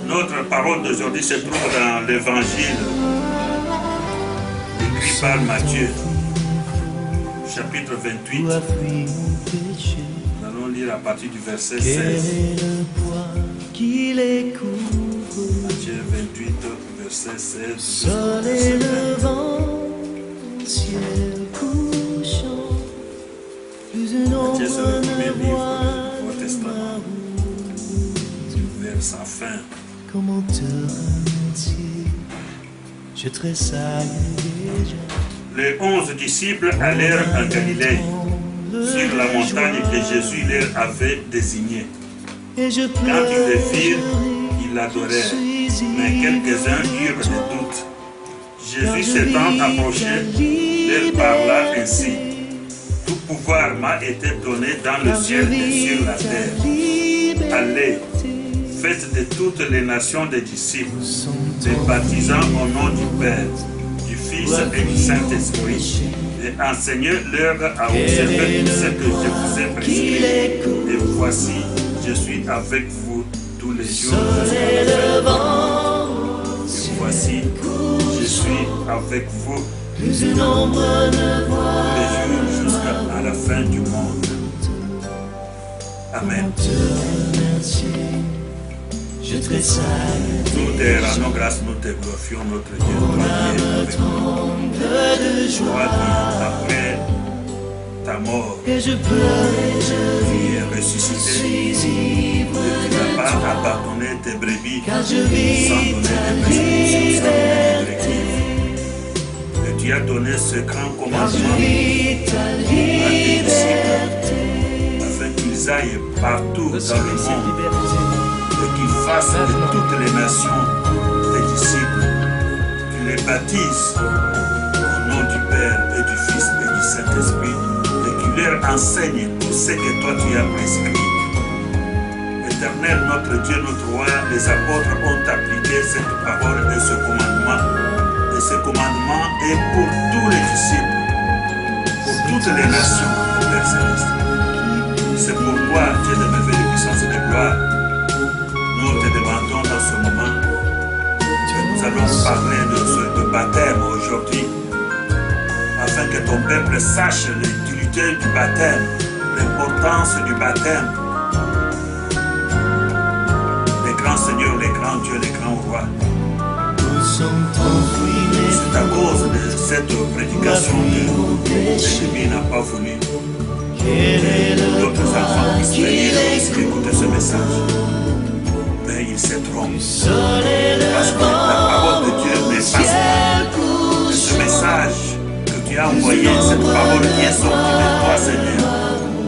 Notre parole d'aujourd'hui se trouve dans l'évangile écrit par Matthieu, chapitre 28. Nous allons lire à partir du verset 16. Matthieu 28, verset 16. Soleil levant, ciel couchant, plus un Matthieu, c'est le premier ombre livre du Nouveau Testament, vers sa fin. Comment te remercier? Je tressaille déjà. Les 11 disciples allèrent en Galilée, sur la montagne que Jésus leur avait désignée. Quand ils le virent, ils l'adorèrent, mais quelques-uns eurent des doutes. Jésus s'étant approché, leur parla ainsi. Tout pouvoir m'a été donné dans le ciel et sur la terre. Allez, faites de toutes les nations des disciples, les baptisant au nom du Père, du Fils et du Saint-Esprit, et enseignez-leur à observer tout ce que je vous ai prescrit. Et voici, je suis avec vous tous les jours jusqu'à la fin. Et voici, je suis avec vous tous les jours jusqu'à la fin du monde. Amen. Je tressaille. Nous te rendons grâce, nous te glorifions, notre Dieu, toi qui es avec nous. Toi qui, après ta mort, qui est ressuscité, et tu n'as pas abandonné tes brebis sans donner des prescriptions, sans donner des directives. Et tu as donné ce grand commandement à tes disciples, afin qu'ils aillent partout dans le monde, et qu'ils fassent de toutes les nations des disciples, qu'ils les baptisent au nom du Père et du Fils et du Saint-Esprit, et qu'ils leur enseignent tout ce que toi tu as prescrit. Éternel, notre Dieu, notre roi, les apôtres ont appliqué cette parole et ce commandement. Et ce commandement est pour tous les disciples, pour toutes les nations, Père Céleste. C'est pourquoi, Dieu de merveille, de puissance et de gloire, nous te demandons dans ce moment que nous allons parler de baptême aujourd'hui, afin que ton peuple sache l'utilité du baptême, l'importance du baptême. Les grands seigneurs, les grands dieux, les grands rois. C'est à cause de cette prédication que l'ennemi n'a pas voulu que d'autres enfants puissent venir écouter ce message. Mais il se trompe. Parce que la parole de Dieu n'efface pas. Et ce message que tu as envoyé, cette parole qui est sortie de toi, Seigneur,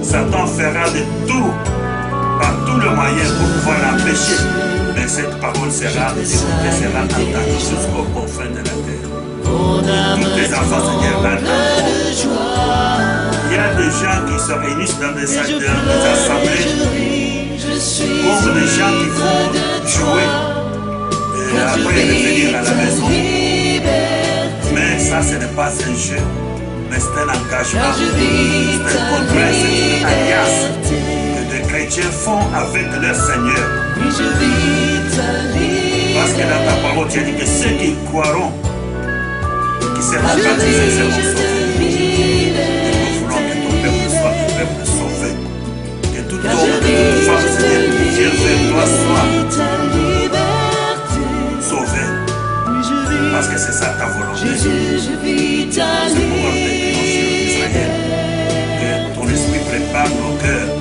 Satan fera de tout, par tout le moyen pour pouvoir l'empêcher. Mais cette parole sera écoutée, sera entendue jusqu'aux confins de la terre. Tous les enfants, Seigneur, l'entendront. Il y a des gens qui se réunissent dans des assemblées, comme des gens qui vont jouer et après revenir à la maison. Mais ça, ce n'est pas un jeu, mais c'est un engagement, c'est un contrat, c'est une alliance que des chrétiens font avec leur Seigneur. Parce que dans ta parole, tu as dit que ceux qui croiront, qui seront baptisés, seront sauvés. Et nous voulons que ton peuple soit un peuple sauvé. Que tout homme, que toute femme, Seigneur, qui vient vers toi soit sauvé. Parce que c'est ça ta volonté. C'est pouvoir te prier sur Israël. Que ton esprit prépare nos cœurs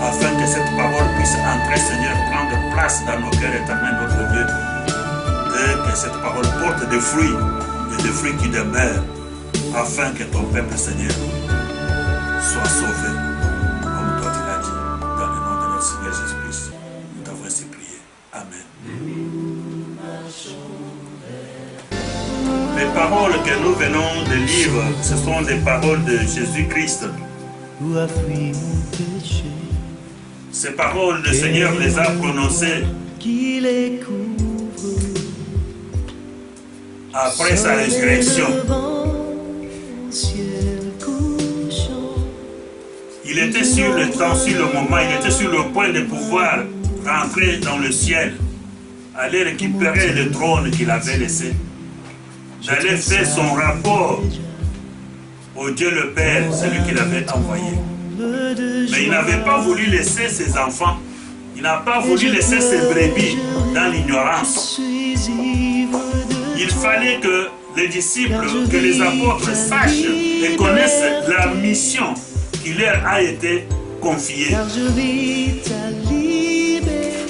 afin que cette parole puisse entrer, Seigneur, prendre place dans nos cœurs éternels, notre Dieu. Et que cette parole porte des fruits, et des fruits qui demeurent, afin que ton peuple, Seigneur, soit sauvé, comme toi tu l'as dit, dans le nom de notre Seigneur Jésus-Christ. Nous t'avons ainsi prié. Amen. Les paroles que nous venons de lire, ce sont les paroles de Jésus-Christ. Ces paroles, le Seigneur les a prononcées après sa résurrection. Il était sur le temps, sur le moment, il était sur le point de pouvoir rentrer dans le ciel, aller récupérer le trône qu'il avait laissé, d'aller faire son rapport au Dieu le Père, celui qu'il avait envoyé. Mais il n'avait pas voulu laisser ses enfants, il n'a pas voulu laisser ses brebis dans l'ignorance. Il fallait que les disciples, que les apôtres sachent et connaissent la mission qui leur a été confiée.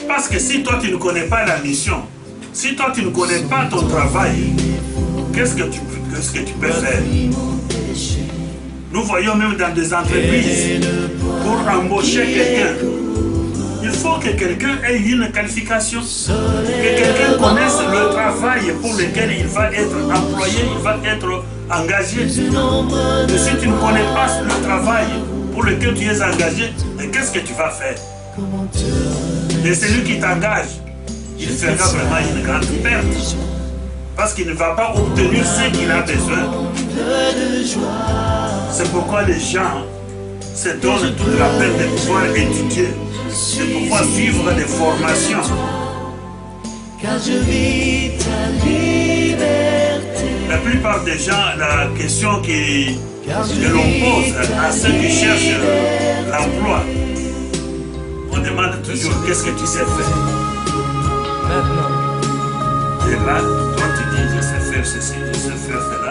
Parce que si toi tu ne connais pas la mission, si toi tu ne connais pas ton travail, qu'est-ce que tu peux faire? Nous voyons même dans des entreprises, pour embaucher quelqu'un, il faut que quelqu'un ait une qualification, que quelqu'un connaisse le travail pour lequel il va être employé, il va être engagé. Et si tu ne connais pas le travail pour lequel tu es engagé, qu'est-ce que tu vas faire? Et celui qui t'engage, il fera vraiment une grande perte, parce qu'il ne va pas obtenir ce qu'il a besoin. C'est pourquoi les gens se donnent toute la peine de pouvoir étudier, de pouvoir vivre des formations. La plupart des gens, la question que l'on pose à ceux qui cherchent l'emploi, on demande toujours qu'est-ce que tu sais faire. Et là, toi tu dis je sais faire ceci, je sais faire cela.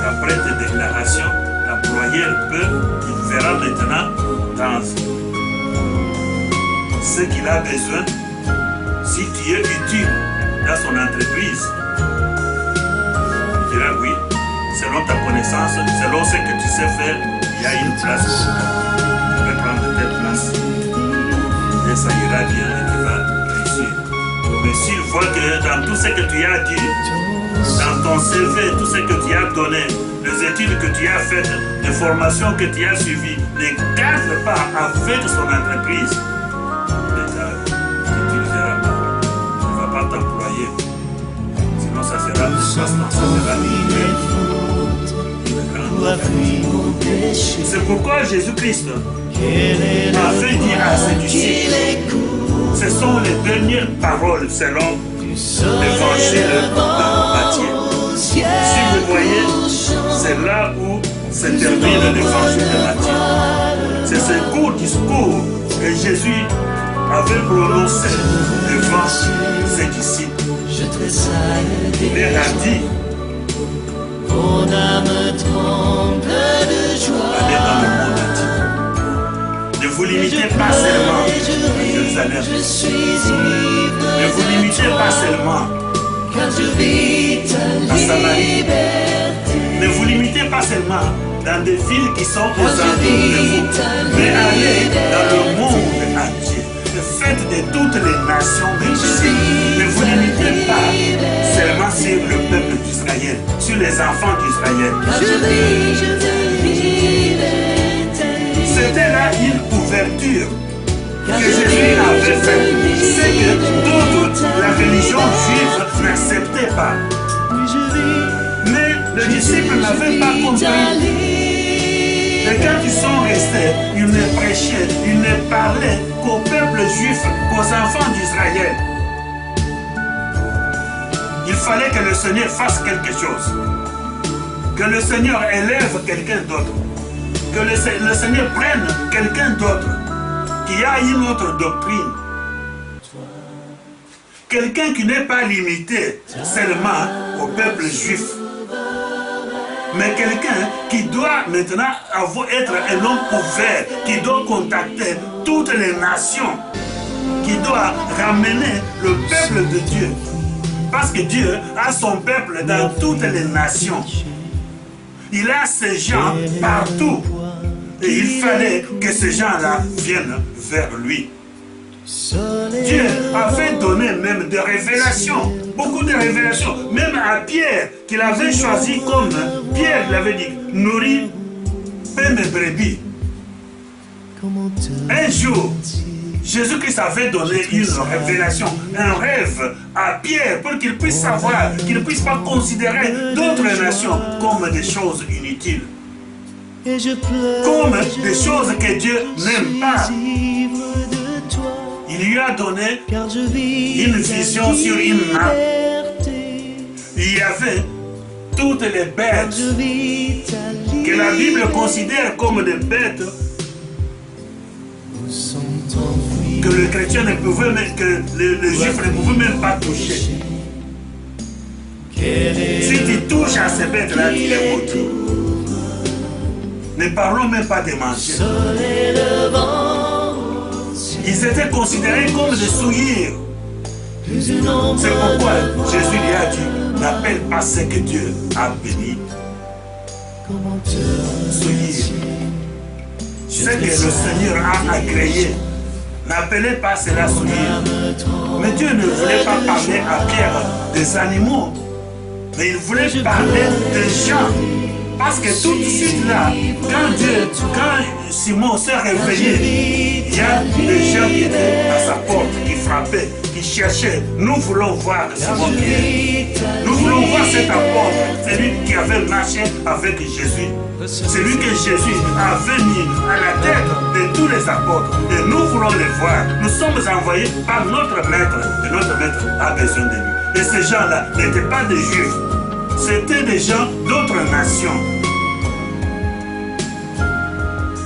Après tes déclarations, l'employeur il verra maintenant dans ce qu'il a besoin, si tu es utile dans son entreprise. Il dira oui, selon ta connaissance, selon ce que tu sais faire, il y a une place pour toi. Tu peux prendre telle place. Et ça ira bien et tu vas réussir. Mais s'il voit que dans tout ce que tu as dit, dans ton CV, tout ce que tu as donné, les études que tu as faites, les formations que tu as suivies, ne cadrent pas avec son entreprise, l'État t'utilisera pas. Il ne va pas t'employer. Sinon, ça sera une ça sera une. C'est pourquoi Jésus-Christ avait dit à ses disciples, ce sont les dernières paroles selon l'évangile de Matthieu. Si vous voyez, c'est là où se termine l'évangile de Matthieu. C'est ce court discours que Jésus avait prononcé devant ses disciples. Il leur a dit, allez dans le monde entier. Ne vous limitez pas seulement à Jérusalem. Ne vous limitez pas seulement à Samarie. Ne vous limitez pas seulement dans des villes qui sont aux alentours de vous, mais allez dans le monde entier. Faites de toutes les nations des disciples. Ne vous limitez pas seulement sur le peuple d'Israël, sur les enfants d'Israël. C'était là une ouverture que Jésus avait faite. C'est que toute la religion juive n'acceptait pas. Mais les disciples n'avaient pas compris. Et quand ils sont restés, ils ne prêchaient, ils ne parlaient qu'au peuple juif, qu'aux enfants d'Israël. Il fallait que le Seigneur fasse quelque chose. Que le Seigneur élève quelqu'un d'autre. Que le Seigneur prenne quelqu'un d'autre qui a une autre doctrine. Quelqu'un qui n'est pas limité seulement au peuple juif. Mais quelqu'un qui doit maintenant être un homme ouvert, qui doit contacter toutes les nations, qui doit ramener le peuple de Dieu. Parce que Dieu a son peuple dans toutes les nations. Il a ces gens partout. Et il fallait que ces gens-là viennent vers lui. Dieu avait donné même des révélations, beaucoup de révélations, même à Pierre, qu'il avait choisi comme Pierre l'avait dit, nourris mes brebis. Un jour, Jésus-Christ avait donné une révélation, un rêve à Pierre pour qu'il puisse savoir, qu'il ne puisse pas considérer d'autres nations comme des choses inutiles. Et je pleure, comme des choses que Dieu n'aime pas. ivre de toi, Il lui a donné car je vis une vision sur une nappe. liberté. Il y avait toutes les Car bêtes je vis ta que la Bible liberté. considère comme des bêtes Où sont enfuis que le chrétien ne pouvait même, que le juif ne pouvait même pas toucher. quel est Si tu touches à ces bêtes-là, tu es maudit. Ne parlons même pas de manger. soleil levant, Ils étaient considérés comme des souillures. plus une ombre C'est pourquoi de Jésus lui a dit, n'appelle pas ce que Dieu a béni comment te souillures. Ce que le Seigneur a agréé, n'appelez pas cela souillure. Mais Dieu ne voulait pas parler à Pierre des animaux, mais il voulait parler des gens. Parce que tout de suite là, quand Simon s'est réveillé, il y a des gens qui étaient à sa porte, qui frappaient, qui cherchaient. Nous voulons voir Simon qui est. Nous voulons voir cet apôtre, celui qui avait marché avec Jésus. Celui que Jésus avait mis à la tête de tous les apôtres. Et nous voulons les voir. Nous sommes envoyés par notre maître. Et notre maître a besoin de lui. Et ces gens-là n'étaient pas des juifs. C'était des gens d'autres nations.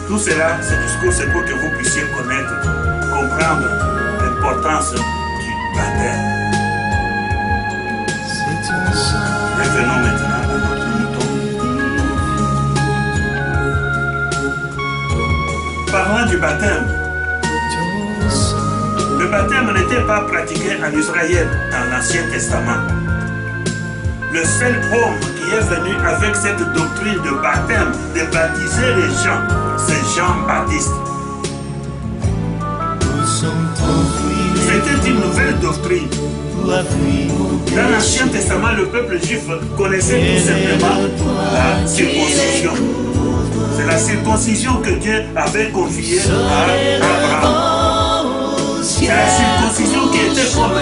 Tout cela, ce discours, c'est pour que vous puissiez connaître, comprendre l'importance du baptême. C'est ton sang. Revenons maintenant à notre mouton. Parlant du baptême, le baptême n'était pas pratiqué en Israël dans l'Ancien Testament. Le seul homme qui est venu avec cette doctrine de baptême, de baptiser les gens, c'est Jean-Baptiste. C'était une nouvelle doctrine. Dans l'Ancien Testament, le peuple juif connaissait tout simplement la circoncision. C'est la circoncision que Dieu avait confiée à Abraham. C'est la circoncision qui était comme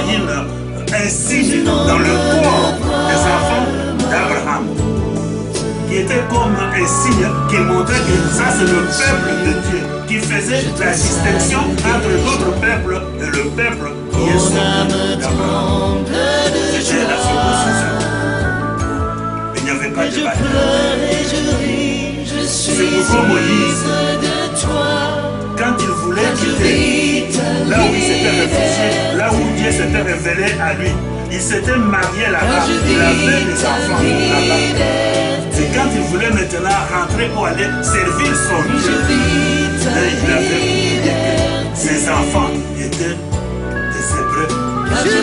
un signe dans le corps des enfants d'Abraham, qui était comme un signe qui montrait que ça c'est le peuple de Dieu, qui faisait la distinction entre d'autres peuples et le peuple qui est sorti d'Abraham. C'était la circoncision. Il n'y avait pas de baptême. C'est pourquoi Moïse, quand il voulait quitter là où il s'était réfugié, là où Dieu s'était révélé à lui, il s'était marié là-bas, il avait des enfants là-bas. Et quand il voulait maintenant rentrer pour aller servir son Dieu, il avait oublié que ses enfants étaient des Hébreux,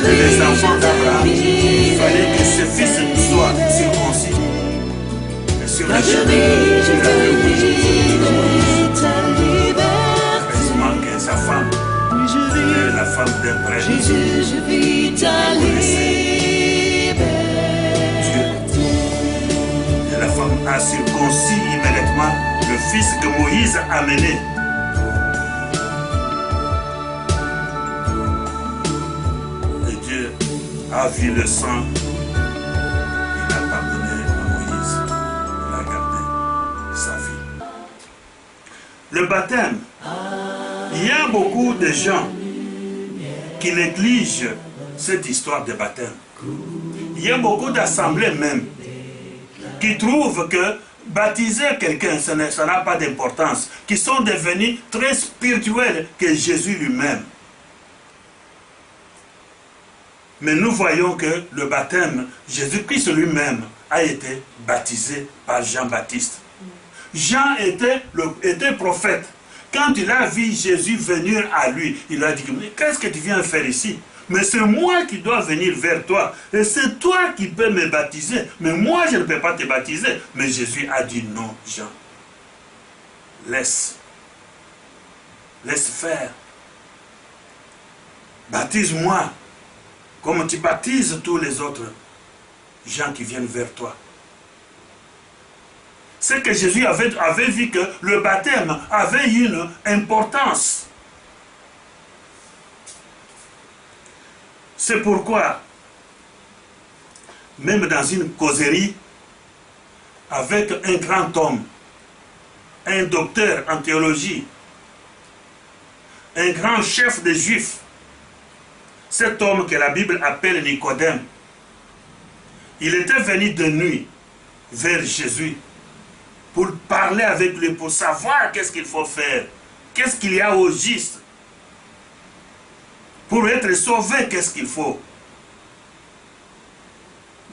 des enfants d'Abraham. Il fallait que ses fils soient circoncis. Et sur la chemin, il avait oublié que sa femme, la femme d'un prêtre, et la femme a circoncis immédiatement le fils que Moïse a mené. Et Dieu a vu le sang, il a pardonné à Moïse, il a gardé sa vie. Le baptême. Il y a beaucoup de gens qui négligent cette histoire de baptême. Il y a beaucoup d'assemblées même qui trouvent que baptiser quelqu'un, ça n'a pas d'importance, qui sont devenus très spirituels que Jésus lui-même. Mais nous voyons que le baptême, Jésus-Christ lui-même a été baptisé par Jean-Baptiste. Jean était prophète. Quand il a vu Jésus venir à lui, il a dit, mais qu'est-ce que tu viens faire ici? Mais c'est moi qui dois venir vers toi. Et c'est toi qui peux me baptiser. Mais moi, je ne peux pas te baptiser. Mais Jésus a dit, non, Jean. Laisse faire. Baptise-moi. Comme tu baptises tous les autres gens qui viennent vers toi. C'est que Jésus avait vu que le baptême avait une importance. C'est pourquoi, même dans une causerie, avec un grand homme, un docteur en théologie, un grand chef des Juifs, cet homme que la Bible appelle Nicodème, il était venu de nuit vers Jésus pour parler avec lui, pour savoir qu'est-ce qu'il faut faire, qu'est-ce qu'il y a au juste. Pour être sauvé, qu'est-ce qu'il faut?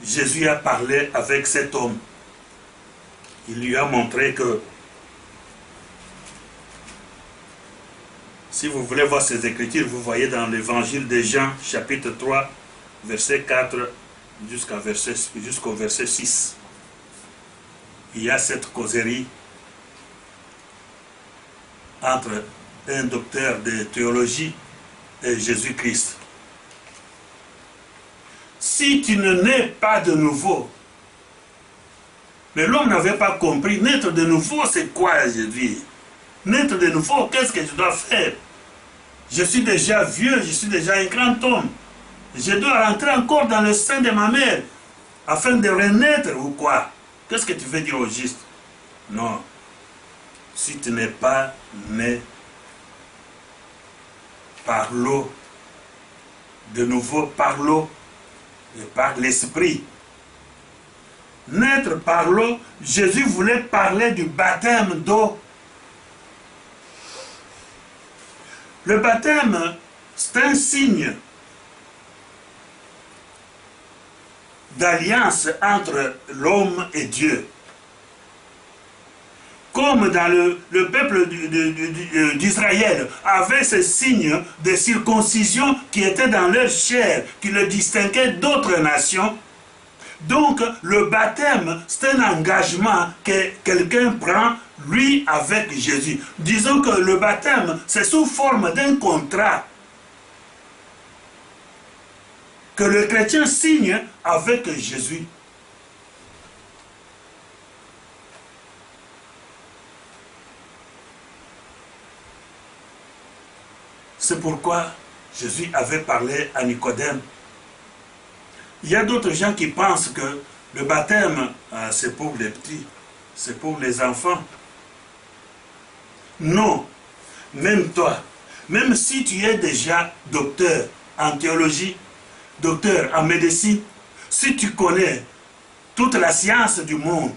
Jésus a parlé avec cet homme. Il lui a montré que, si vous voulez voir ces écritures, vous voyez dans l'évangile de Jean, chapitre 3, verset 4 jusqu'au verset 6. Il y a cette causerie entre un docteur de théologie et Jésus-Christ. Si tu ne nais pas de nouveau, mais l'homme n'avait pas compris, naître de nouveau, c'est quoi, je dis? Naître de nouveau, qu'est-ce que je dois faire? Je suis déjà vieux, je suis déjà un grand homme. Je dois rentrer encore dans le sein de ma mère afin de renaître ou quoi? Qu'est-ce que tu veux dire au juste? Non. Si tu n'es pas né par l'eau, de nouveau par l'eau et par l'esprit. Naître par l'eau, Jésus voulait parler du baptême d'eau. Le baptême, c'est un signe d'alliance entre l'homme et Dieu. Comme dans le peuple d'Israël avait ce signe de circoncision qui était dans leur chair, qui le distinguait d'autres nations. Donc le baptême, c'est un engagement que quelqu'un prend, lui, avec Jésus. Disons que le baptême, c'est sous forme d'un contrat que le chrétien signe avec Jésus. C'est pourquoi Jésus avait parlé à Nicodème. Il y a d'autres gens qui pensent que le baptême, c'est pour les petits, c'est pour les enfants. Non, même toi, même si tu es déjà docteur en théologie, docteur en médecine, si tu connais toute la science du monde,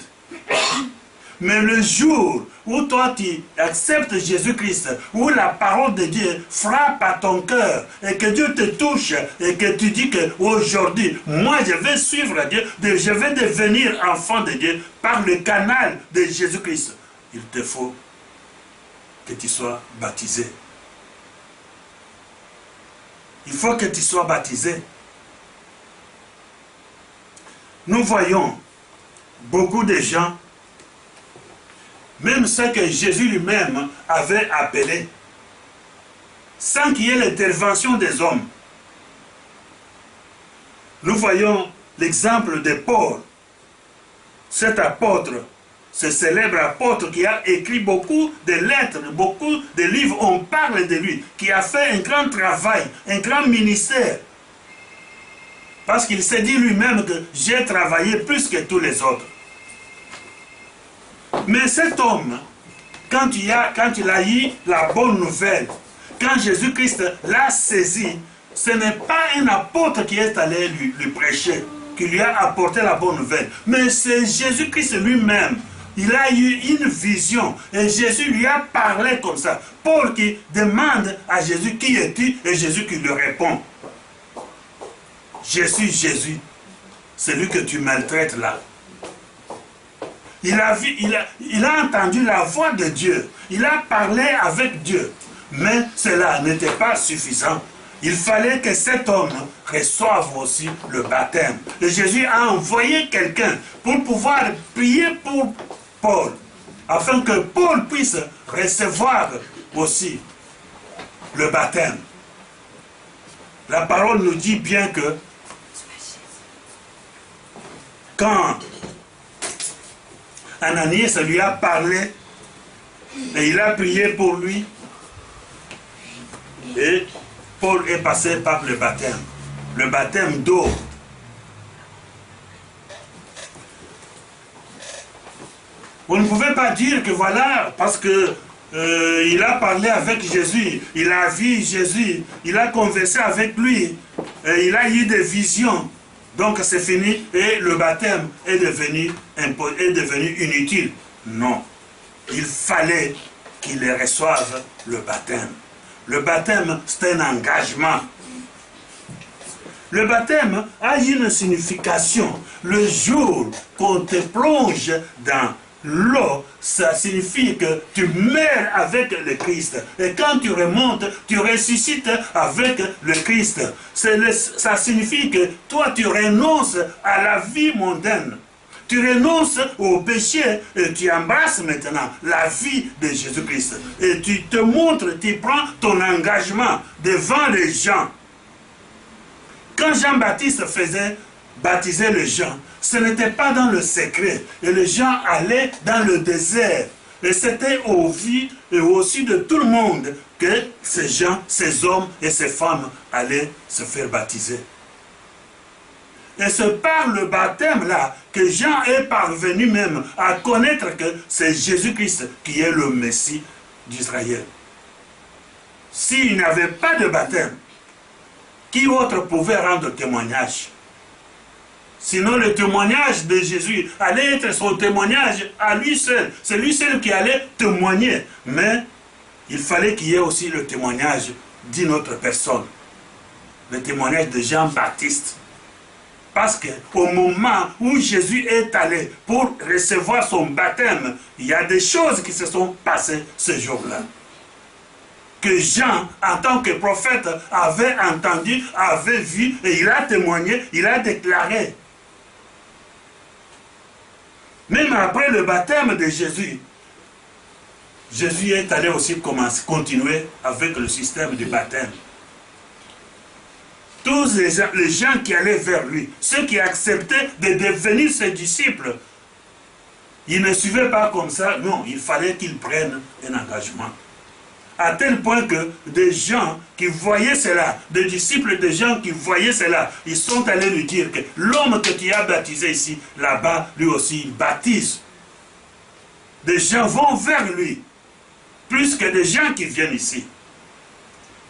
mais le jour où toi tu acceptes Jésus-Christ, où la parole de Dieu frappe à ton cœur et que Dieu te touche et que tu dis qu'aujourd'hui, moi je vais suivre Dieu, je vais devenir enfant de Dieu par le canal de Jésus-Christ, il te faut que tu sois baptisé. Il faut que tu sois baptisé. Nous voyons beaucoup de gens, même ceux que Jésus lui-même avait appelés, sans qu'il y ait l'intervention des hommes. Nous voyons l'exemple de Paul, cet apôtre, ce célèbre apôtre qui a écrit beaucoup de lettres, beaucoup de livres, on parle de lui, qui a fait un grand travail, un grand ministère. Parce qu'il s'est dit lui-même que j'ai travaillé plus que tous les autres. Mais cet homme, quand il a eu la bonne nouvelle, quand Jésus-Christ l'a saisi, ce n'est pas un apôtre qui est allé lui prêcher, qui lui a apporté la bonne nouvelle, mais c'est Jésus-Christ lui-même. Il a eu une vision et Jésus lui a parlé comme ça. Paul qui demande à Jésus qui es-tu et Jésus qui lui répond. Je suis Jésus, celui que tu maltraites là. Il a entendu la voix de Dieu, il a parlé avec Dieu, mais cela n'était pas suffisant. Il fallait que cet homme reçoive aussi le baptême. Et Jésus a envoyé quelqu'un pour pouvoir prier pour Paul, afin que Paul puisse recevoir aussi le baptême. La parole nous dit bien que quand Ananias lui a parlé et il a prié pour lui, et Paul est passé par le baptême d'eau. On ne pouvait pas dire que voilà, parce que il a parlé avec Jésus, il a vu Jésus, il a conversé avec lui, il a eu des visions. Donc c'est fini et le baptême est devenu inutile. Non, il fallait qu'il reçoive le baptême. Le baptême, c'est un engagement. Le baptême a une signification. Le jour qu'on te plonge dans l'eau, ça signifie que tu meurs avec le Christ. Et quand tu remontes, tu ressuscites avec le Christ. Ça signifie que toi, tu renonces à la vie mondaine. Tu renonces au péché et tu embrasses maintenant la vie de Jésus-Christ. Et tu te montres, tu prends ton engagement devant les gens. Quand Jean-Baptiste faisait baptiser les gens, ce n'était pas dans le secret. Et les gens allaient dans le désert. Et c'était au vu et au su de tout le monde que ces gens, ces hommes et ces femmes allaient se faire baptiser. Et c'est par le baptême là que Jean est parvenu même à connaître que c'est Jésus-Christ qui est le Messie d'Israël. S'il n'avait pas de baptême, qui autre pouvait rendre témoignage? Sinon le témoignage de Jésus allait être son témoignage à lui seul. C'est lui seul qui allait témoigner. Mais il fallait qu'il y ait aussi le témoignage d'une autre personne. Le témoignage de Jean-Baptiste. Parce qu'au moment où Jésus est allé pour recevoir son baptême, il y a des choses qui se sont passées ce jour-là. Que Jean, en tant que prophète, avait entendu, avait vu, et il a témoigné, il a déclaré. Même après le baptême de Jésus, Jésus est allé aussi continuer avec le système du baptême. Tous les gens qui allaient vers lui, ceux qui acceptaient de devenir ses disciples, ils ne suivaient pas comme ça, non, il fallait qu'ils prennent un engagement. À tel point que des gens qui voyaient cela, des disciples de gens qui voyaient cela, ils sont allés lui dire que l'homme que tu as baptisé ici, là-bas, lui aussi, il baptise. Des gens vont vers lui, plus que des gens qui viennent ici.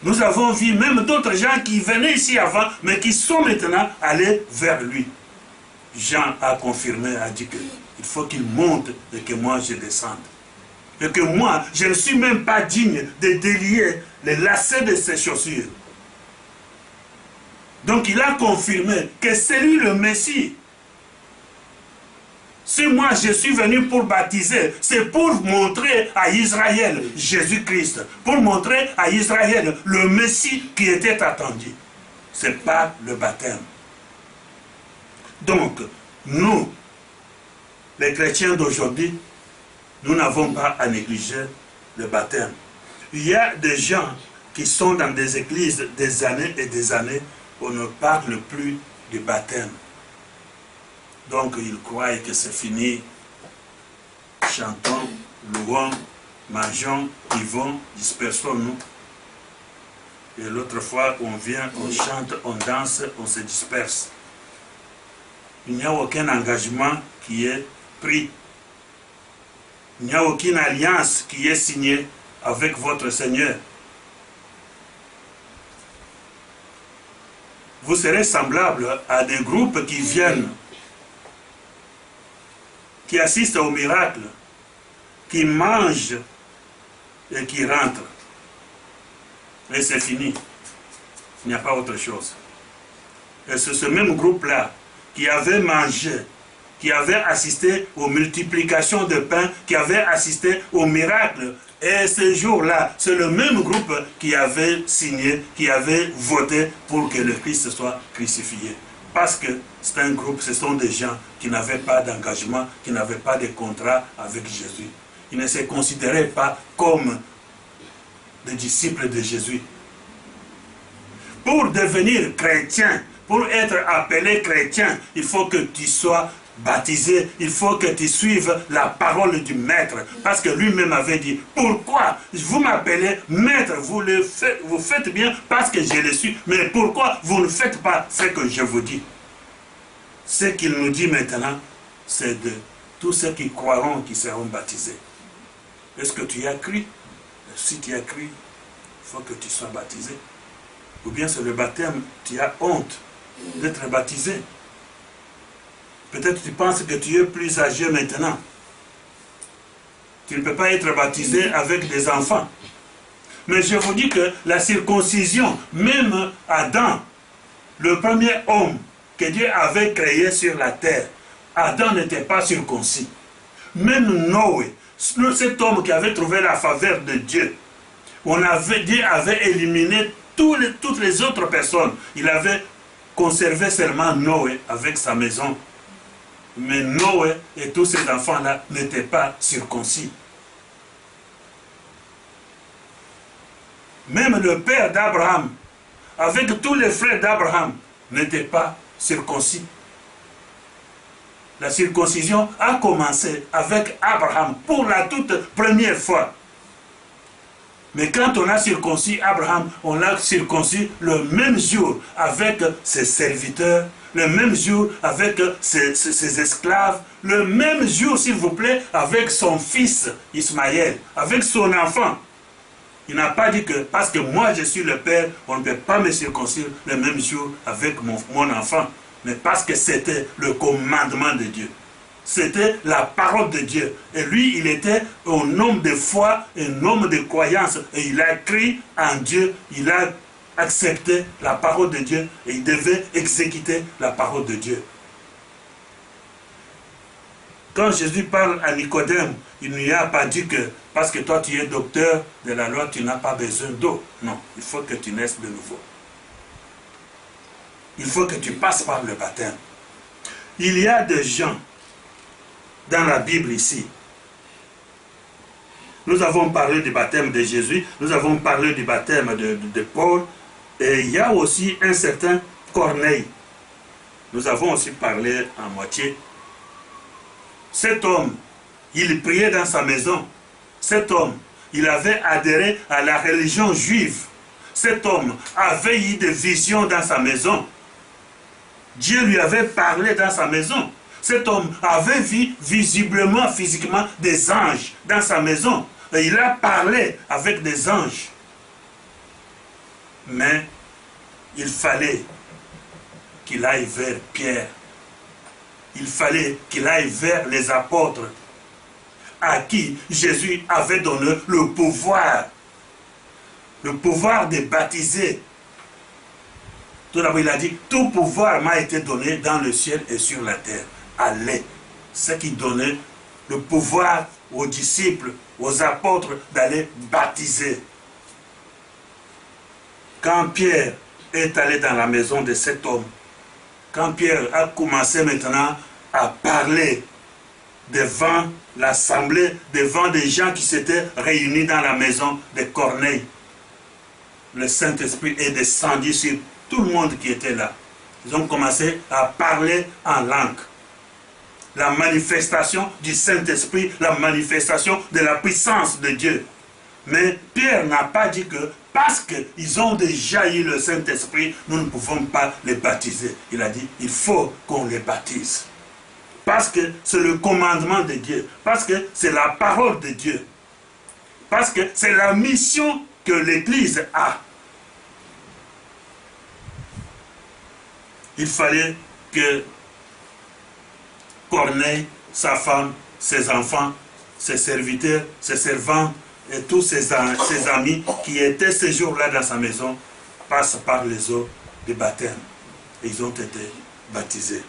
Nous avons vu même d'autres gens qui venaient ici avant, mais qui sont maintenant allés vers lui. Jean a confirmé, a dit qu'il faut qu'il monte et que moi je descende. Et que moi, je ne suis même pas digne de délier les lacets de ses chaussures. Donc il a confirmé que c'est lui le Messie. Si moi je suis venu pour baptiser, c'est pour montrer à Israël Jésus-Christ, pour montrer à Israël le Messie qui était attendu. Ce n'est pas le baptême. Donc, nous, les chrétiens d'aujourd'hui, nous n'avons pas à négliger le baptême. Il y a des gens qui sont dans des églises des années et des années où on ne parle plus du baptême. Donc ils croient que c'est fini. Chantons, louons, mangeons, vivons, dispersons-nous. Et l'autre fois, on vient, on chante, on danse, on se disperse. Il n'y a aucun engagement qui est pris. Il n'y a aucune alliance qui est signée avec votre Seigneur. Vous serez semblable à des groupes qui viennent, qui assistent au miracle, qui mangent et qui rentrent. Et c'est fini. Il n'y a pas autre chose. Et c'est ce même groupe-là qui avait mangé, qui avait assisté aux multiplications de pain, qui avait assisté au miracle. Et ce jour-là, c'est le même groupe qui avait signé, qui avait voté pour que le Christ soit crucifié. Parce que c'est un groupe, ce sont des gens qui n'avaient pas d'engagement, qui n'avaient pas de contrat avec Jésus. Ils ne se considéraient pas comme des disciples de Jésus. Pour devenir chrétien, pour être appelé chrétien, il faut que tu sois baptisé, il faut que tu suives la parole du maître. Parce que lui-même avait dit, pourquoi vous m'appelez maître, vous faites bien parce que je le suis, mais pourquoi vous ne faites pas ce que je vous dis? Ce qu'il nous dit maintenant, c'est de tous ceux qui croiront qui seront baptisés. Est-ce que tu y as cru? Si tu y as cru, il faut que tu sois baptisé. Ou bien c'est le baptême, tu as honte d'être baptisé. Peut-être tu penses que tu es plus âgé maintenant. Tu ne peux pas être baptisé avec des enfants. Mais je vous dis que la circoncision, même Adam, le premier homme que Dieu avait créé sur la terre, Adam n'était pas circoncis. Même Noé, cet homme qui avait trouvé la faveur de Dieu, Dieu avait éliminé toutes les autres personnes. Il avait conservé seulement Noé avec sa maison. Mais Noé et tous ses enfants-là n'étaient pas circoncis. Même le père d'Abraham, avec tous les frères d'Abraham, n'était pas circoncis. La circoncision a commencé avec Abraham pour la toute première fois. Mais quand on a circoncis Abraham, on l'a circoncis le même jour avec ses serviteurs, le même jour avec ses esclaves, le même jour, s'il vous plaît, avec son fils Ismaël, avec son enfant. Il n'a pas dit que parce que moi je suis le père, on ne peut pas me circoncire le même jour avec mon enfant. Mais parce que c'était le commandement de Dieu. C'était la parole de Dieu. Et lui, il était un homme de foi, un homme de croyance. Et il a cru en Dieu, il a accepté la parole de Dieu et il devait exécuter la parole de Dieu. Quand Jésus parle à Nicodème, il ne lui a pas dit que parce que toi tu es docteur de la loi, tu n'as pas besoin d'eau. Non, il faut que tu naisses de nouveau. Il faut que tu passes par le baptême. Il y a des gens dans la Bible ici. Nous avons parlé du baptême de Jésus, nous avons parlé du baptême de Paul, et il y a aussi un certain Corneille. Nous avons aussi parlé en moitié. Cet homme, il priait dans sa maison. Cet homme, il avait adhéré à la religion juive. Cet homme avait eu des visions dans sa maison. Dieu lui avait parlé dans sa maison. Cet homme avait vu visiblement, physiquement, des anges dans sa maison. Et il a parlé avec des anges. Mais il fallait qu'il aille vers Pierre. Il fallait qu'il aille vers les apôtres à qui Jésus avait donné le pouvoir de baptiser. Tout d'abord, il a dit, tout pouvoir m'a été donné dans le ciel et sur la terre. Allez, ce qui donnait le pouvoir aux disciples, aux apôtres d'aller baptiser. Quand Pierre est allé dans la maison de cet homme, quand Pierre a commencé maintenant à parler devant l'assemblée, devant des gens qui s'étaient réunis dans la maison de Corneille, le Saint-Esprit est descendu sur tout le monde qui était là. Ils ont commencé à parler en langue. La manifestation du Saint-Esprit, la manifestation de la puissance de Dieu. Mais Pierre n'a pas dit que parce qu'ils ont déjà eu le Saint-Esprit, nous ne pouvons pas les baptiser. Il a dit, il faut qu'on les baptise. Parce que c'est le commandement de Dieu. Parce que c'est la parole de Dieu. Parce que c'est la mission que l'Église a. Il fallait que Corneille, sa femme, ses enfants, ses serviteurs, ses servantes et tous ses amis qui étaient ce jour-là dans sa maison passent par les eaux du baptême. Et ils ont été baptisés.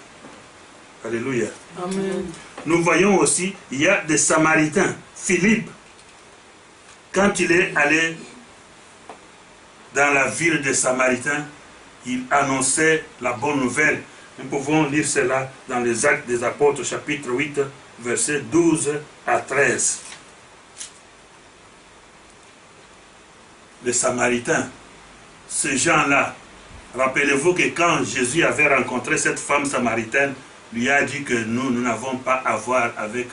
Alléluia. Amen. Nous voyons aussi, il y a des Samaritains. Philippe, quand il est allé dans la ville des Samaritains, il annonçait la bonne nouvelle. Nous pouvons lire cela dans les Actes des Apôtres, chapitre 8, versets 12 à 13. Les Samaritains, ces gens-là, rappelez-vous que quand Jésus avait rencontré cette femme samaritaine, lui a dit que nous n'avons pas à voir avec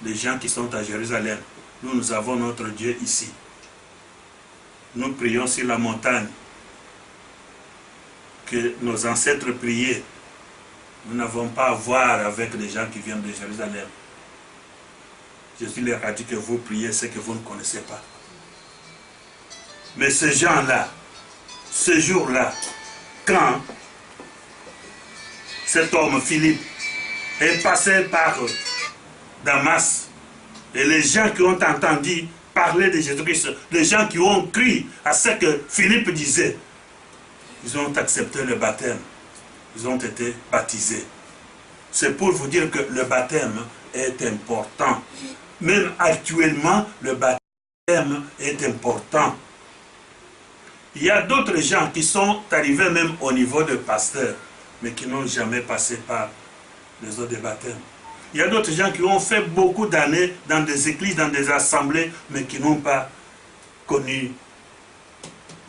les gens qui sont à Jérusalem. Nous avons notre Dieu ici. Nous prions sur la montagne que nos ancêtres priaient. Nous n'avons pas à voir avec les gens qui viennent de Jérusalem. Jésus leur a dit que vous priez ce que vous ne connaissez pas. Mais ces gens-là, ce jour-là, quand cet homme, Philippe, est passé par Damas, et les gens qui ont entendu parler de Jésus-Christ, les gens qui ont cru à ce que Philippe disait, ils ont accepté le baptême, ils ont été baptisés. C'est pour vous dire que le baptême est important. Même actuellement, le baptême est important. Il y a d'autres gens qui sont arrivés même au niveau de pasteur, mais qui n'ont jamais passé par les eaux de baptême. Il y a d'autres gens qui ont fait beaucoup d'années dans des églises, dans des assemblées, mais qui n'ont pas connu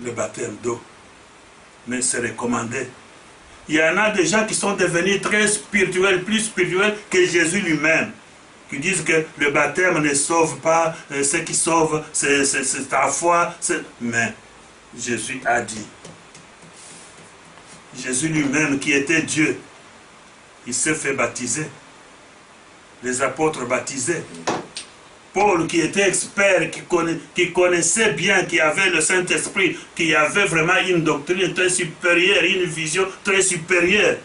le baptême d'eau. Mais c'est recommandé. Il y en a des gens qui sont devenus très spirituels, plus spirituels que Jésus lui-même, qui disent que le baptême ne sauve pas, ce qui sauve, c'est ta foi. Mais Jésus a dit, Jésus lui-même qui était Dieu, il s'est fait baptiser. Les apôtres baptisés. Paul qui était expert, qui connaissait bien, qui avait le Saint-Esprit, qui avait vraiment une doctrine très supérieure, une vision très supérieure.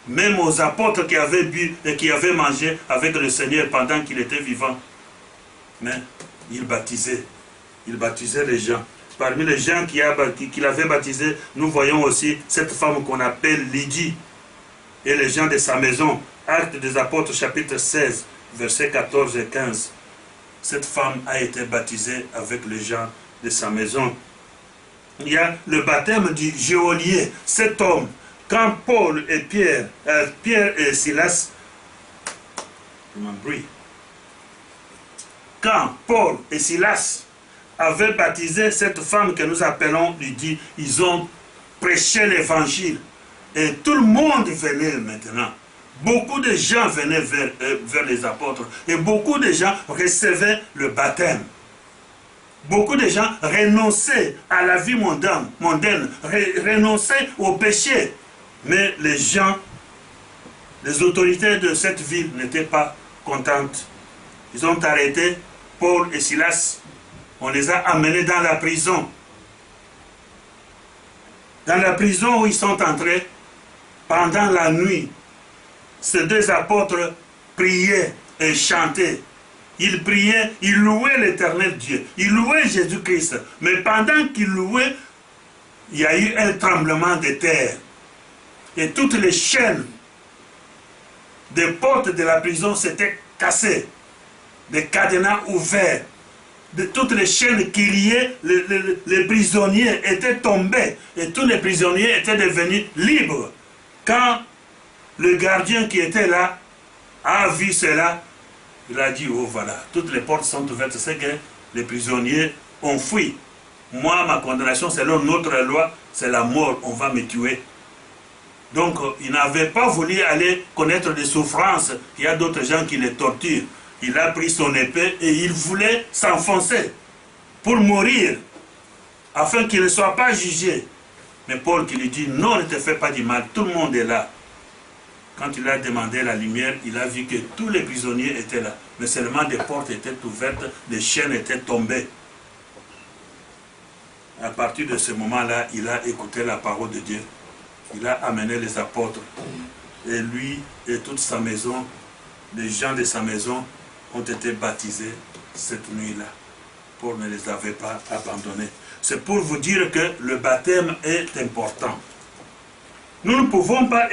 Même aux apôtres qui avaient bu et qui avaient mangé avec le Seigneur pendant qu'il était vivant. Mais il baptisait les gens. Parmi les gens qu'il avait baptisés, nous voyons aussi cette femme qu'on appelle Lydie et les gens de sa maison. Actes des apôtres chapitre 16, versets 14 et 15. Cette femme a été baptisée avec les gens de sa maison. Il y a le baptême du geôlier. Cet homme, quand Paul et Pierre et Silas, quand Paul et Silas avaient baptisé cette femme que nous appelons Lydie, ils ont prêché l'évangile. Et tout le monde venait maintenant. Beaucoup de gens venaient vers les apôtres et beaucoup de gens recevaient le baptême. Beaucoup de gens renonçaient à la vie mondaine, renonçaient au péché. Mais les gens, les autorités de cette ville n'étaient pas contentes. Ils ont arrêté Paul et Silas. On les a amenés dans la prison. Dans la prison où ils sont entrés, pendant la nuit, ces deux apôtres priaient et chantaient. Ils priaient, ils louaient l'Éternel Dieu. Ils louaient Jésus-Christ. Mais pendant qu'ils louaient, il y a eu un tremblement de terre. Et toutes les chaînes des portes de la prison s'étaient cassées. Des cadenas ouverts. De toutes les chaînes qui liaient les prisonniers étaient tombés. Et tous les prisonniers étaient devenus libres. Quand le gardien qui était là a vu cela, il a dit, oh voilà, toutes les portes sont ouvertes, c'est que les prisonniers ont fui. Moi, ma condamnation, selon notre loi, c'est la mort, on va me tuer. Donc, il n'avait pas voulu aller connaître des souffrances, il y a d'autres gens qui les torturent. Il a pris son épée et il voulait s'enfoncer pour mourir, afin qu'il ne soit pas jugé. Mais Paul qui lui dit, non, ne te fais pas du mal, tout le monde est là. Quand il a demandé la lumière, il a vu que tous les prisonniers étaient là. Mais seulement des portes étaient ouvertes, des chaînes étaient tombées. À partir de ce moment-là, il a écouté la parole de Dieu. Il a amené les apôtres. Et lui et toute sa maison, les gens de sa maison, ont été baptisés cette nuit-là. Paul ne les avait pas abandonnés. C'est pour vous dire que le baptême est important. Nous ne pouvons pas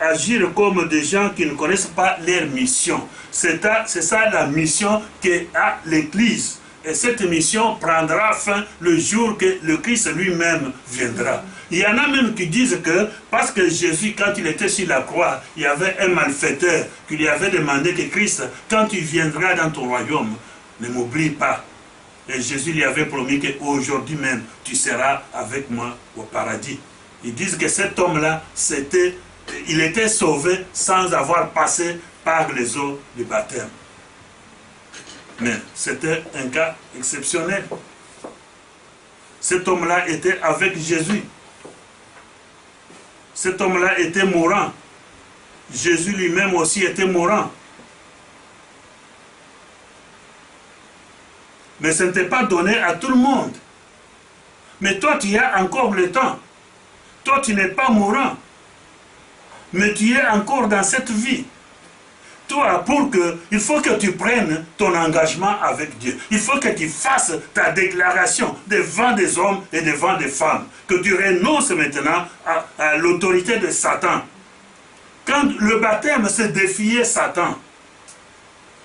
agir comme des gens qui ne connaissent pas leur mission. C'est ça la mission qu'a l'Église. Et cette mission prendra fin le jour que le Christ lui-même viendra. Il y en a même qui disent que, parce que Jésus, quand il était sur la croix, il y avait un malfaiteur qui lui avait demandé que Christ, quand tu viendras dans ton royaume, ne m'oublie pas. Et Jésus lui avait promis qu'aujourd'hui même, tu seras avec moi au paradis. Ils disent que cet homme-là, il était sauvé sans avoir passé par les eaux du baptême. Mais c'était un cas exceptionnel. Cet homme-là était avec Jésus. Cet homme-là était mourant. Jésus lui-même aussi était mourant. Mais ce n'était pas donné à tout le monde. Mais toi, tu as encore le temps. Toi, tu n'es pas mourant. Mais tu es encore dans cette vie. Toi, il faut que tu prennes ton engagement avec Dieu. Il faut que tu fasses ta déclaration devant des hommes et devant des femmes. Que tu renonces maintenant à l'autorité de Satan. Quand le baptême, c'est défier Satan.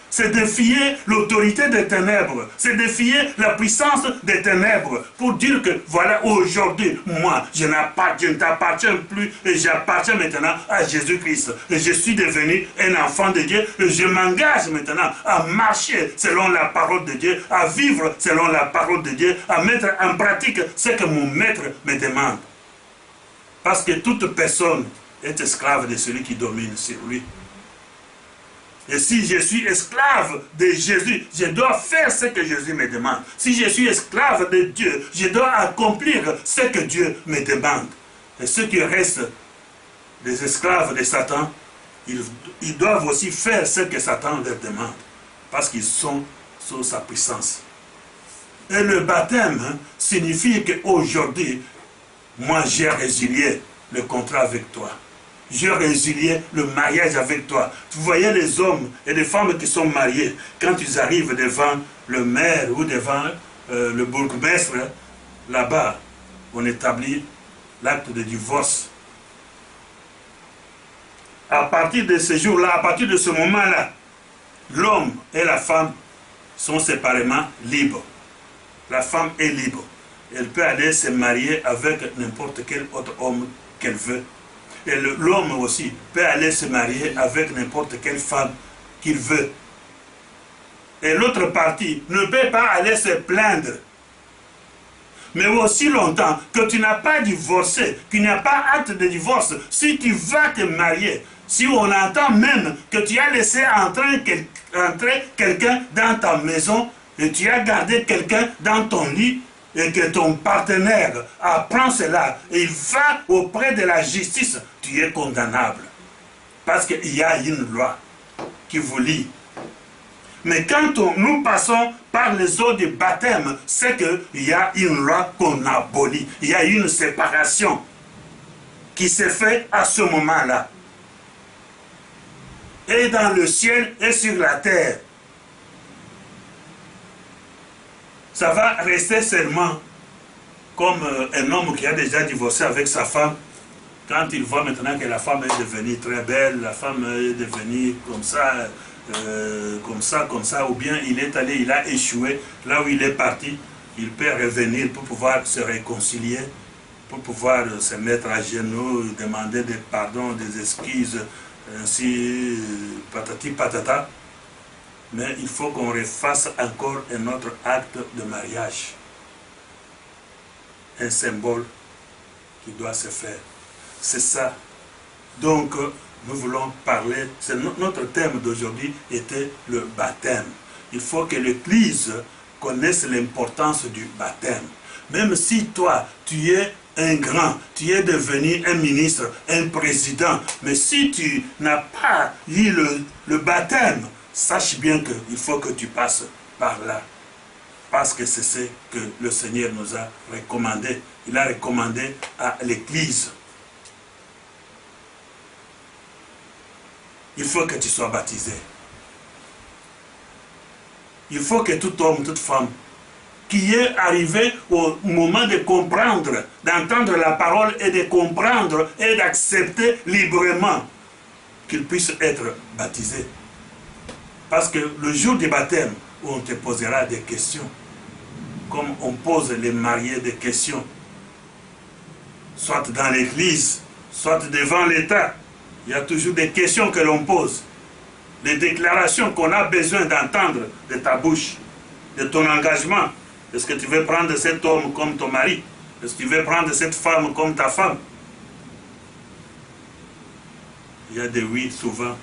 C'est défier l'autorité des ténèbres. C'est défier la puissance des ténèbres. Pour dire que, voilà, aujourd'hui, moi, je ne t'appartiens plus et j'appartiens maintenant à Jésus-Christ. Et je suis devenu un enfant de Dieu. Et je m'engage maintenant à marcher selon la parole de Dieu, à vivre selon la parole de Dieu, à mettre en pratique ce que mon maître me demande. Parce que toute personne est esclave de celui qui domine sur lui. Et si je suis esclave de Jésus, je dois faire ce que Jésus me demande. Si je suis esclave de Dieu, je dois accomplir ce que Dieu me demande. Et ceux qui restent des esclaves de Satan, ils doivent aussi faire ce que Satan leur demande. Parce qu'ils sont sous sa puissance. Et le baptême signifie qu'aujourd'hui, moi j'ai résilié le contrat avec toi. Je résilié le mariage avec toi. Vous voyez les hommes et les femmes qui sont mariés, quand ils arrivent devant le maire ou devant le bourgmestre, là-bas, on établit l'acte de divorce. À partir de ce jour-là, à partir de ce moment-là, l'homme et la femme sont séparément libres. La femme est libre. Elle peut aller se marier avec n'importe quel autre homme qu'elle veut. Et l'homme aussi peut aller se marier avec n'importe quelle femme qu'il veut. Et l'autre partie ne peut pas aller se plaindre. Mais aussi longtemps que tu n'as pas divorcé, qu'il n'y a pas acte de divorce, si tu vas te marier, si on entend même que tu as laissé entrer quelqu'un dans ta maison et tu as gardé quelqu'un dans ton lit, et que ton partenaire apprend cela et il va auprès de la justice, tu es condamnable. Parce qu'il y a une loi qui vous lie. Mais quand nous passons par les eaux du baptême, c'est qu'il y a une loi qu'on abolit. Il y a une séparation qui se fait à ce moment-là. Et dans le ciel et sur la terre. Ça va rester seulement comme un homme qui a déjà divorcé avec sa femme. Quand il voit maintenant que la femme est devenue très belle, la femme est devenue comme ça, ou bien il est allé, il a échoué, là où il est parti, il peut revenir pour pouvoir se réconcilier, pour pouvoir se mettre à genoux, demander des pardons, des excuses, ainsi, patati patata. Mais il faut qu'on refasse encore un autre acte de mariage. Un symbole qui doit se faire. C'est ça. Donc, nous voulons parler, notre thème d'aujourd'hui était le baptême. Il faut que l'Église connaisse l'importance du baptême. Même si toi, tu es un grand, tu es devenu un ministre, un président, mais si tu n'as pas eu le baptême, sache bien qu'il faut que tu passes par là. Parce que c'est ce que le Seigneur nous a recommandé. Il a recommandé à l'Église. Il faut que tu sois baptisé. Il faut que tout homme, toute femme, qui est arrivé au moment de comprendre, d'entendre la parole et de comprendre et d'accepter librement, qu'il puisse être baptisé. Parce que le jour du baptême, on te posera des questions, comme on pose les mariés des questions, soit dans l'église, soit devant l'État. Il y a toujours des questions que l'on pose, des déclarations qu'on a besoin d'entendre de ta bouche, de ton engagement. Est-ce que tu veux prendre cet homme comme ton mari? Est-ce que tu veux prendre cette femme comme ta femme? Il y a des oui souvent,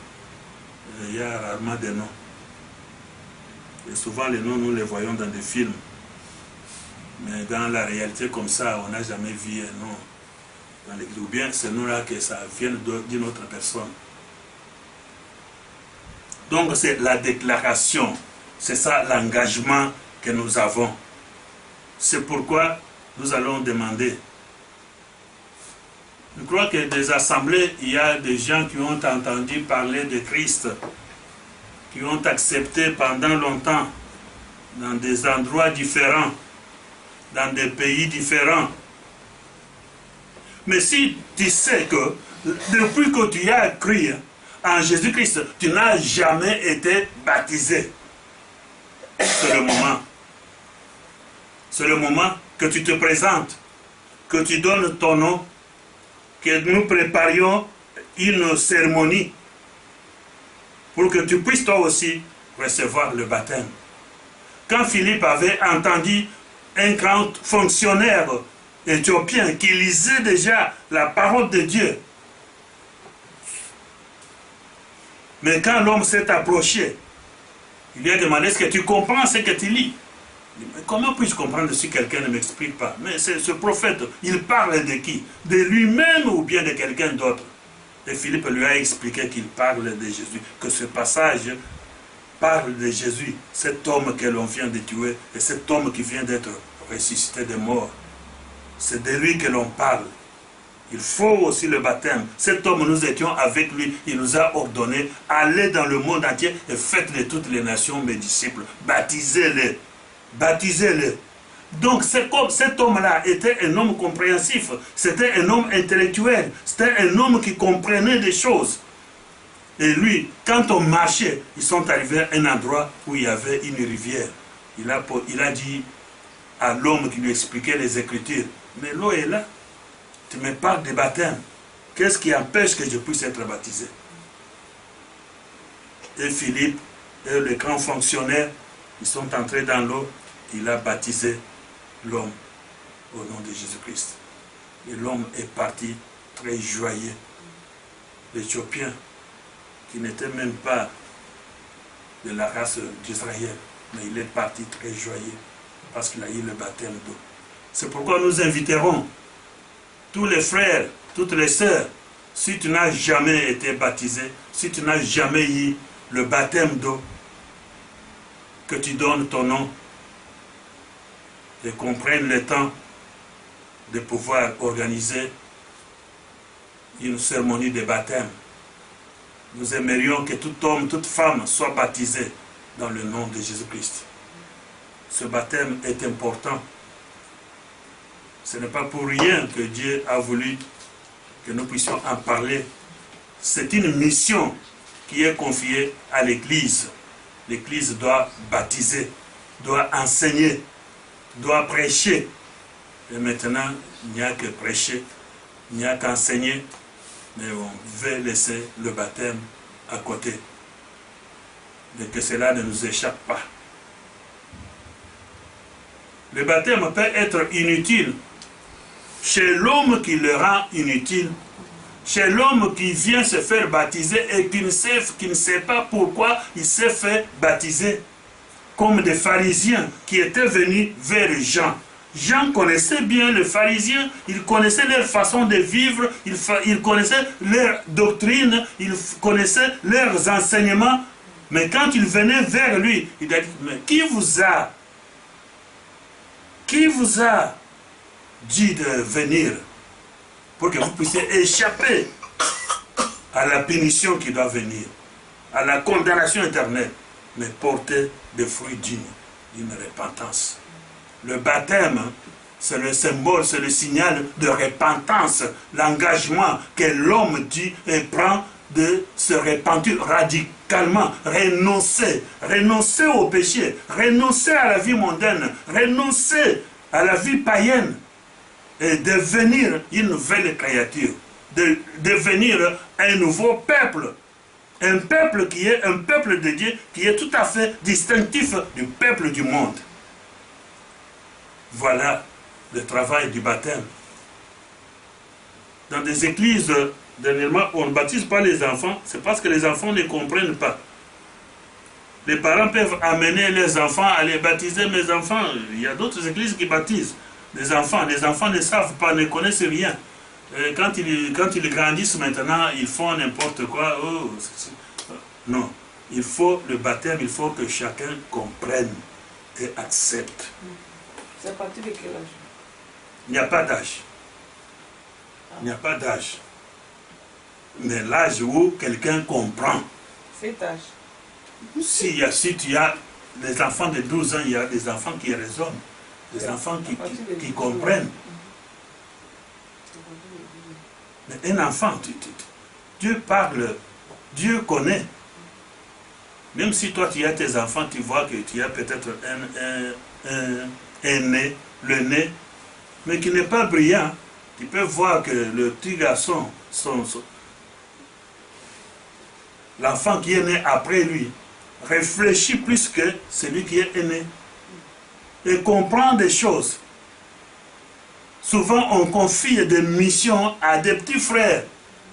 il y a rarement des non. Et souvent les noms, nous les voyons dans des films. Mais dans la réalité comme ça, on n'a jamais vu un nom dans l'église. Ou bien c'est nous-là que ça vient d'une autre personne. Donc c'est la déclaration, c'est ça l'engagement que nous avons. C'est pourquoi nous allons demander. Je crois que des assemblées, il y a des gens qui ont entendu parler de Christ, qui ont accepté pendant longtemps, dans des endroits différents, dans des pays différents. Mais si tu sais que depuis que tu as cru en Jésus-Christ, tu n'as jamais été baptisé, c'est le moment. C'est le moment que tu te présentes, que tu donnes ton nom, que nous préparions une cérémonie pour que tu puisses toi aussi recevoir le baptême. Quand Philippe avait entendu un grand fonctionnaire éthiopien qui lisait déjà la parole de Dieu, mais quand l'homme s'est approché, il lui a demandé: est-ce que tu comprends ce que tu lis? Mais comment puis-je comprendre si quelqu'un ne m'explique pas? Mais ce prophète, il parle de qui? De lui-même ou bien de quelqu'un d'autre? Et Philippe lui a expliqué qu'il parle de Jésus, que ce passage parle de Jésus, cet homme que l'on vient de tuer, et cet homme qui vient d'être ressuscité des morts. C'est de lui que l'on parle. Il faut aussi le baptême. Cet homme, nous étions avec lui, il nous a ordonné: allez dans le monde entier et faites de toutes les nations mes disciples. Baptisez-les. Baptisez-les. Donc cet homme-là était un homme compréhensif, c'était un homme intellectuel, c'était un homme qui comprenait des choses. Et lui, quand on marchait, ils sont arrivés à un endroit où il y avait une rivière. Il a dit à l'homme qui lui expliquait les Écritures: mais l'eau est là, tu me parles de baptême, qu'est-ce qui empêche que je puisse être baptisé? Et Philippe et le grand fonctionnaire, ils sont entrés dans l'eau, il a baptisé l'homme au nom de Jésus-Christ. Et l'homme est parti très joyeux. L'Éthiopien, qui n'était même pas de la race d'Israël, mais il est parti très joyeux parce qu'il a eu le baptême d'eau. C'est pourquoi nous inviterons tous les frères, toutes les sœurs, si tu n'as jamais été baptisé, si tu n'as jamais eu le baptême d'eau, que tu donnes ton nom et qu'on prenne le temps de pouvoir organiser une cérémonie de baptême. Nous aimerions que tout homme, toute femme soit baptisé dans le nom de Jésus-Christ. Ce baptême est important. Ce n'est pas pour rien que Dieu a voulu que nous puissions en parler. C'est une mission qui est confiée à l'Église. L'Église doit baptiser, doit enseigner, doit prêcher. Et maintenant, il n'y a que prêcher, il n'y a qu'enseigner, mais on veut laisser le baptême à côté. Mais que cela ne nous échappe pas. Le baptême peut être inutile chez l'homme qui le rend inutile, chez l'homme qui vient se faire baptiser et qui ne sait pas pourquoi il s'est fait baptiser. Comme des pharisiens qui étaient venus vers Jean. Jean connaissait bien les pharisiens, il connaissait leur façon de vivre, il connaissait leur doctrine, il connaissait leurs enseignements. Mais quand il venait vers lui, il a dit: mais qui vous a dit de venir pour que vous puissiez échapper à la punition qui doit venir, à la condamnation éternelle, mais porter des fruits dignes d'une repentance. Le baptême, c'est le symbole, c'est le signal de repentance, l'engagement que l'homme dit et prend de se repentir radicalement, renoncer au péché, renoncer à la vie mondaine, renoncer à la vie païenne et devenir une nouvelle créature, de devenir un nouveau peuple. Un peuple qui est un peuple de Dieu, qui est tout à fait distinctif du peuple du monde. Voilà le travail du baptême. Dans des églises, dernièrement, on ne baptise pas les enfants, c'est parce que les enfants ne comprennent pas. Les parents peuvent amener les enfants à les baptiser, mes enfants. Il y a d'autres églises qui baptisent les enfants ne savent pas, ne connaissent rien. Et quand ils grandissent maintenant, ils font n'importe quoi. Non, il faut le baptême, il faut que chacun comprenne et accepte. C'est à partir de quel âge? Il n'y a pas d'âge. Il n'y a pas d'âge. Mais l'âge où quelqu'un comprend. Cet âge. Si tu as des enfants de 12 ans, il y a des enfants qui raisonnent, des enfants qui comprennent. Mais un enfant, Dieu parle, Dieu connaît. Même si toi tu as tes enfants, tu vois que tu as peut-être un nez, le nez, mais qui n'est pas brillant. Tu peux voir que le petit garçon, l'enfant qui est né après lui, réfléchit plus que celui qui est né. Et comprend des choses. Souvent, on confie des missions à des petits frères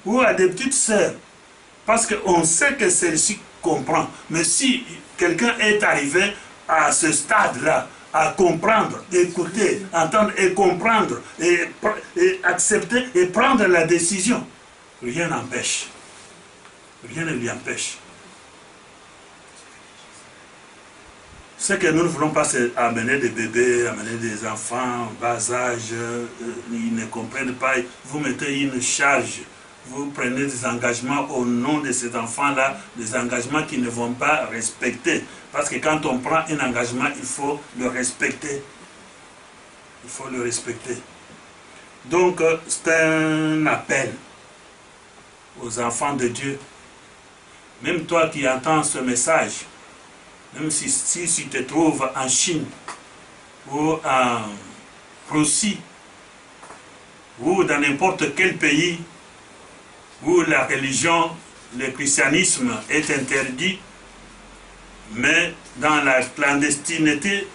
ou à des petites sœurs. Parce qu'on sait que celle-ci comprend. Mais si quelqu'un est arrivé à ce stade-là, à comprendre, écouter, entendre et comprendre, et accepter et prendre la décision, rien n'empêche. Rien ne lui empêche. Ce que nous ne voulons pas, c'est amener des bébés, amener des enfants, bas âge, ils ne comprennent pas, vous mettez une charge, vous prenez des engagements au nom de ces enfants-là, des engagements qu'ils ne vont pas respecter. Parce que quand on prend un engagement, il faut le respecter. Il faut le respecter. Donc, c'est un appel aux enfants de Dieu. Même toi qui entends ce message, même si tu te trouves en Chine, ou en Russie, ou dans n'importe quel pays où la religion, le christianisme est interdit, mais dans la clandestinité,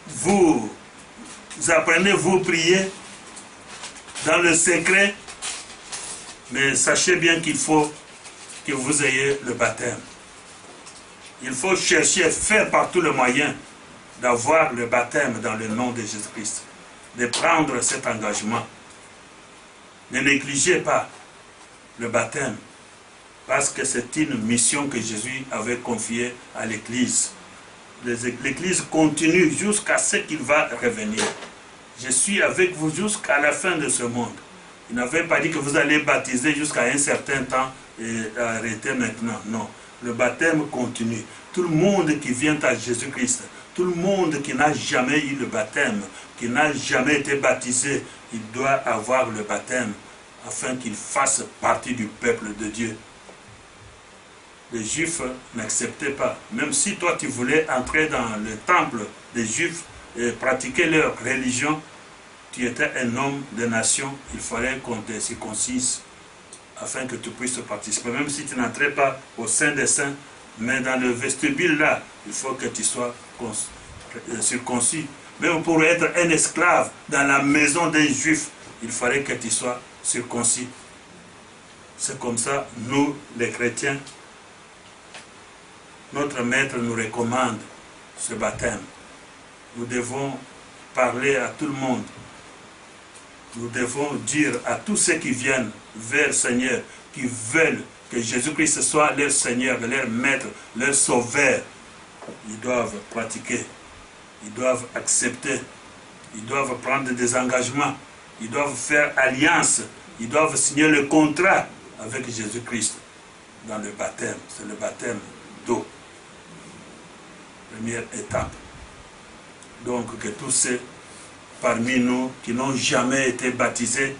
vous apprenez, vous priez dans le secret, mais sachez bien qu'il faut que vous ayez le baptême. Il faut chercher, faire par tous les moyens d'avoir le baptême dans le nom de Jésus-Christ, de prendre cet engagement. Ne négligez pas le baptême, parce que c'est une mission que Jésus avait confiée à l'Église. L'Église continue jusqu'à ce qu'il va revenir. Je suis avec vous jusqu'à la fin de ce monde. Il n'avait pas dit que vous allez baptiser jusqu'à un certain temps et arrêter maintenant. Non, le baptême continue. Tout le monde qui vient à Jésus-Christ, tout le monde qui n'a jamais eu le baptême, qui n'a jamais été baptisé, il doit avoir le baptême afin qu'il fasse partie du peuple de Dieu. Les Juifs n'acceptaient pas. Même si toi tu voulais entrer dans le temple des Juifs et pratiquer leur religion, tu étais un homme de nation, il fallait qu'on te circoncise afin que tu puisses participer. Même si tu n'entrais pas au sein des saints, mais dans le vestibule là, il faut que tu sois circoncis. Même pour être un esclave dans la maison des Juifs, il fallait que tu sois circoncis. C'est comme ça, nous les chrétiens, notre maître nous recommande ce baptême. Nous devons parler à tout le monde. Nous devons dire à tous ceux qui viennent vers le Seigneur, qui veulent que Jésus-Christ soit leur Seigneur, leur Maître, leur Sauveur. Ils doivent pratiquer, ils doivent accepter, ils doivent prendre des engagements, ils doivent faire alliance, ils doivent signer le contrat avec Jésus-Christ dans le baptême. C'est le baptême d'eau. Première étape. Donc que tous ceux parmi nous qui n'ont jamais été baptisés,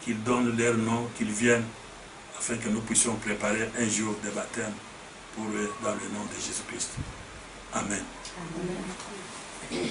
qu'ils donnent leur nom, qu'ils viennent, afin que nous puissions préparer un jour de baptême pour eux dans le nom de Jésus-Christ. Amen. Amen.